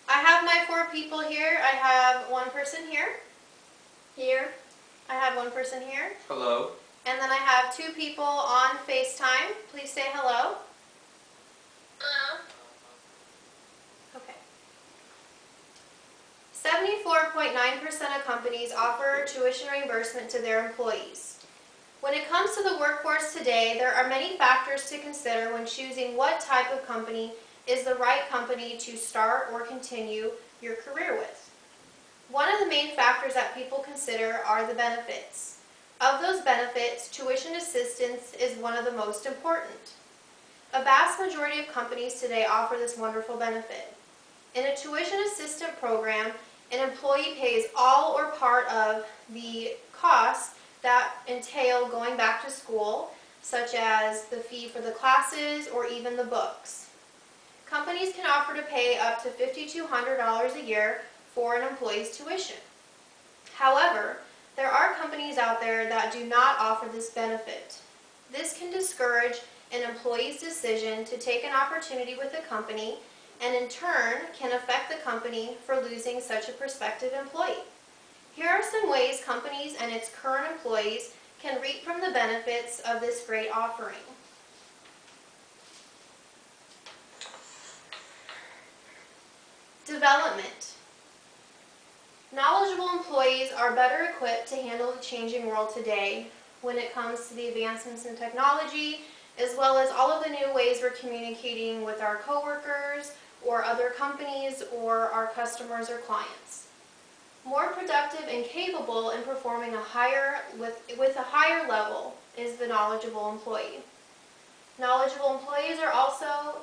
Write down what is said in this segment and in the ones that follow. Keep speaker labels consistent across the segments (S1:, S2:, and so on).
S1: I have my 4 people here. I have one person here. Here. I have one person here.
S2: Hello.
S1: And then I have 2 people on FaceTime. Please say hello.
S3: Hello.
S1: Okay. 74.9% of companies offer tuition reimbursement to their employees. When it comes to the workforce today, there are many factors to consider when choosing what type of company is the right company to start or continue your career with. One of the main factors that people consider are the benefits. Of those benefits, tuition assistance is one of the most important. A vast majority of companies today offer this wonderful benefit. In a tuition assistance program, an employee pays all or part of the costs that entail going back to school, such as the fee for the classes or even the books. Companies can offer to pay up to $5,200 a year for an employee's tuition. However, there are companies out there that do not offer this benefit. This can discourage an employee's decision to take an opportunity with a company and in turn can affect the company for losing such a prospective employee. Here are some ways companies and its current employees can reap from the benefits of this great offering. Development. Knowledgeable employees are better equipped to handle the changing world today when it comes to the advancements in technology, as well as all of the new ways we're communicating with our coworkers or other companies or our customers or clients. More productive and capable in performing with a higher level is the knowledgeable employee. Knowledgeable employees are also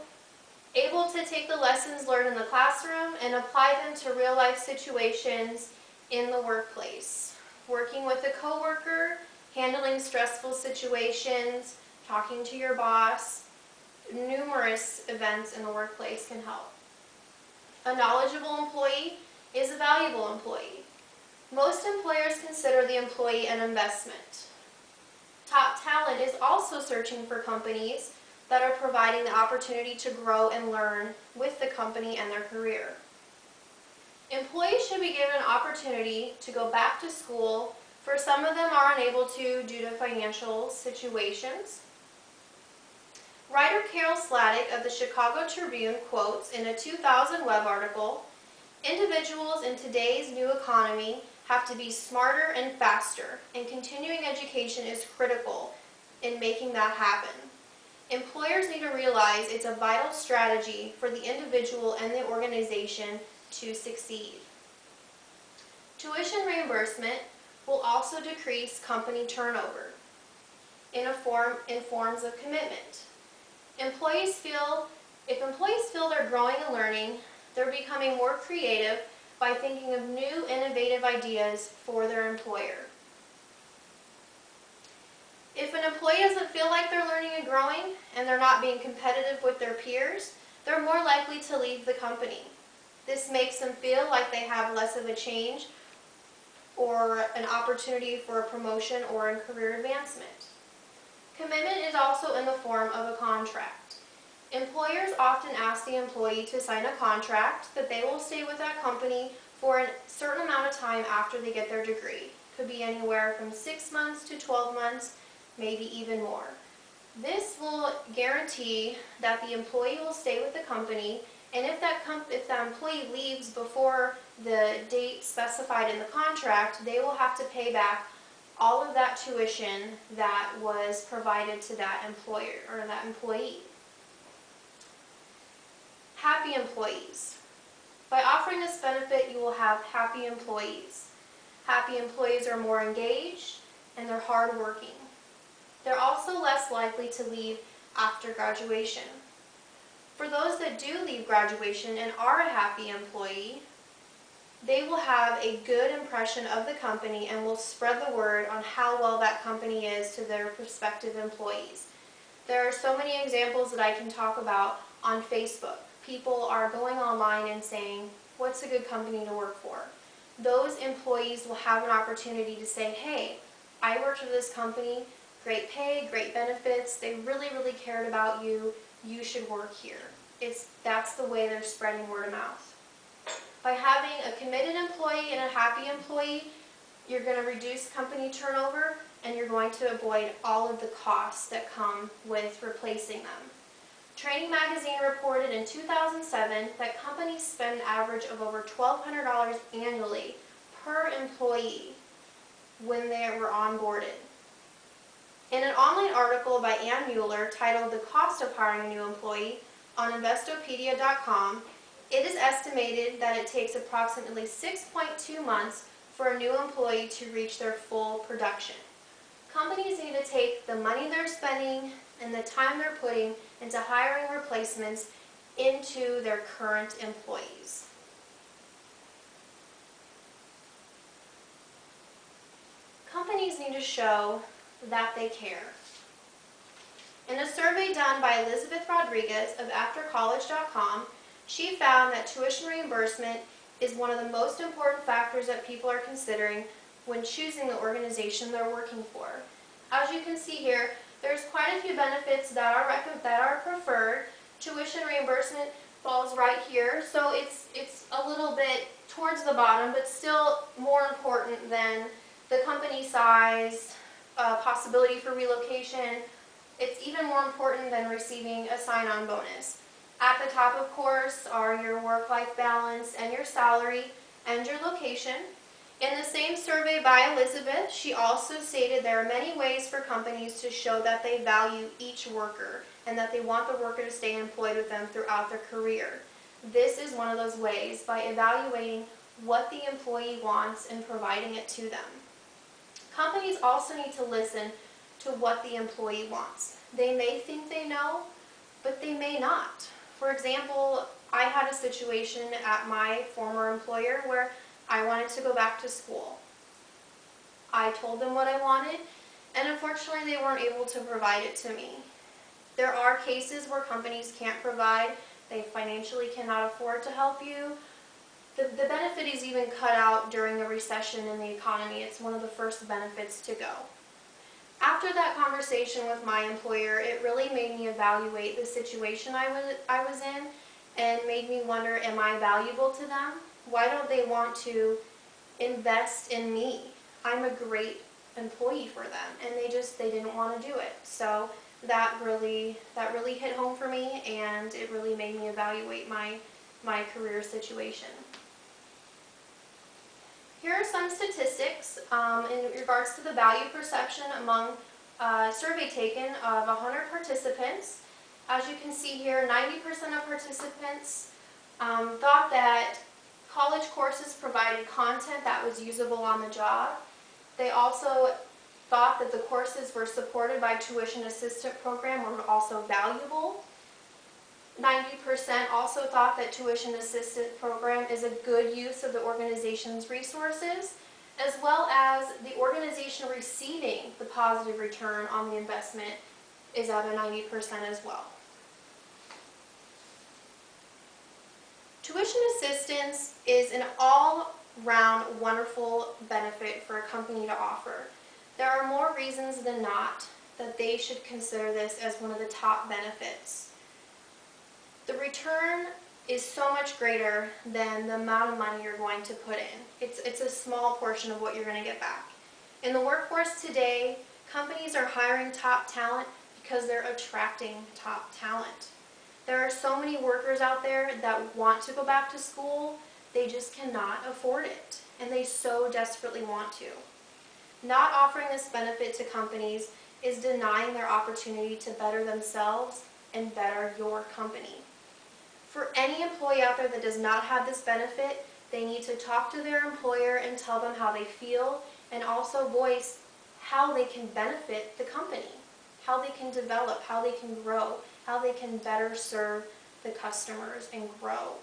S1: able to take the lessons learned in the classroom and apply them to real-life situations in the workplace. Working with a coworker, handling stressful situations, talking to your boss, numerous events in the workplace can help. A knowledgeable employee is a valuable employee. Most employers consider the employee an investment. Top talent is also searching for companies that are providing the opportunity to grow and learn with the company and their career. Employees should be given an opportunity to go back to school. For some of them are unable to due to financial situations. Writer Carol Sladek of the Chicago Tribune quotes in a 2000 web article, "Individuals in today's new economy have to be smarter and faster, and continuing education is critical in making that happen. Employers need to realize it's a vital strategy for the individual and the organization to succeed." Tuition reimbursement will also decrease company turnover in forms of commitment. If employees feel they're growing and learning, they're becoming more creative by thinking of new, innovative ideas for their employer. If an employee doesn't feel like they're learning and growing and they're not being competitive with their peers, they're more likely to leave the company. This makes them feel like they have less of a change or an opportunity for a promotion or a career advancement. Commitment is also in the form of a contract. Employers often ask the employee to sign a contract that they will stay with that company for a certain amount of time after they get their degree. Could be anywhere from 6 months to 12 months, maybe even more. This will guarantee that the employee will stay with the company, and if that employee leaves before the date specified in the contract, they will have to pay back all of that tuition that was provided to that employer or that employee. Happy employees. By offering this benefit, you will have happy employees. Happy employees are more engaged and they're hardworking. They're also less likely to leave after graduation. For those that do leave graduation and are a happy employee, they will have a good impression of the company and will spread the word on how well that company is to their prospective employees. There are so many examples that I can talk about on Facebook. People are going online and saying, "What's a good company to work for?" Those employees will have an opportunity to say, "Hey, I worked for this company, great pay, great benefits, they really, really cared about you, you should work here." That's the way they're spreading word of mouth. By having a committed employee and a happy employee, you're going to reduce company turnover and you're going to avoid all of the costs that come with replacing them. Training Magazine reported in 2007 that companies spend an average of over $1,200 annually per employee when they were onboarded. In an online article by Ann Mueller titled "The Cost of Hiring a New Employee" on Investopedia.com, it is estimated that it takes approximately 6.2 months for a new employee to reach their full production. Companies need to take the money they're spending and the time they're putting into hiring replacements into their current employees. Companies need to show that they care. In a survey done by Elizabeth Rodriguez of AfterCollege.com, she found that tuition reimbursement is one of the most important factors that people are considering when choosing the organization they're working for. As you can see here, there's quite a few benefits that are preferred. Tuition reimbursement falls right here, so it's a little bit towards the bottom, but still more important than the company size, possibility for relocation. It's even more important than receiving a sign-on bonus. At the top, of course, are your work-life balance and your salary and your location. In the same survey by Elizabeth, she also stated there are many ways for companies to show that they value each worker and that they want the worker to stay employed with them throughout their career. This is one of those ways by evaluating what the employee wants and providing it to them. Companies also need to listen to what the employee wants. They may think they know, but they may not. For example, I had a situation at my former employer where I wanted to go back to school. I told them what I wanted, and unfortunately they weren't able to provide it to me. There are cases where companies can't provide, they financially cannot afford to help you. The benefit is even cut out during a recession in the economy. It's one of the first benefits to go. After that conversation with my employer, it really made me evaluate the situation I was in and made me wonder, am I valuable to them? Why don't they want to invest in me? I'm a great employee for them, and they didn't want to do it. So that really hit home for me, and it really made me evaluate my career situation. Here are some statistics in regards to the value perception among survey taken of 100 participants. As you can see here, 90% of participants thought that college courses provided content that was usable on the job. They also thought that the courses were supported by tuition assistance program were also valuable. 90% also thought that tuition assistance program is a good use of the organization's resources, as well as the organization receiving the positive return on the investment is at a 90% as well. Tuition assistance is an all-round wonderful benefit for a company to offer. There are more reasons than not that they should consider this as one of the top benefits. The return is so much greater than the amount of money you're going to put in. It's a small portion of what you're going to get back. In the workforce today, companies are hiring top talent because they're attracting top talent. There are so many workers out there that want to go back to school, they just cannot afford it, and they so desperately want to. Not offering this benefit to companies is denying their opportunity to better themselves and better your company. For any employee out there that does not have this benefit, they need to talk to their employer and tell them how they feel, and also voice how they can benefit the company, how they can develop, how they can grow, how they can better serve the customers and grow.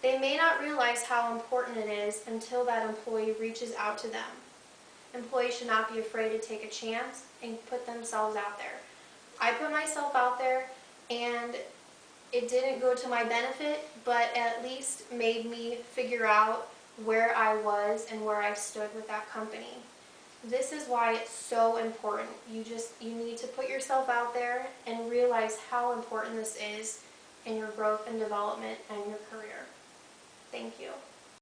S1: They may not realize how important it is until that employee reaches out to them. Employees should not be afraid to take a chance and put themselves out there. I put myself out there, and it didn't go to my benefit, but at least made me figure out where I was and where I stood with that company. This is why it's so important. You need to put yourself out there and realize how important this is in your growth and development and your career. Thank you. Thank you.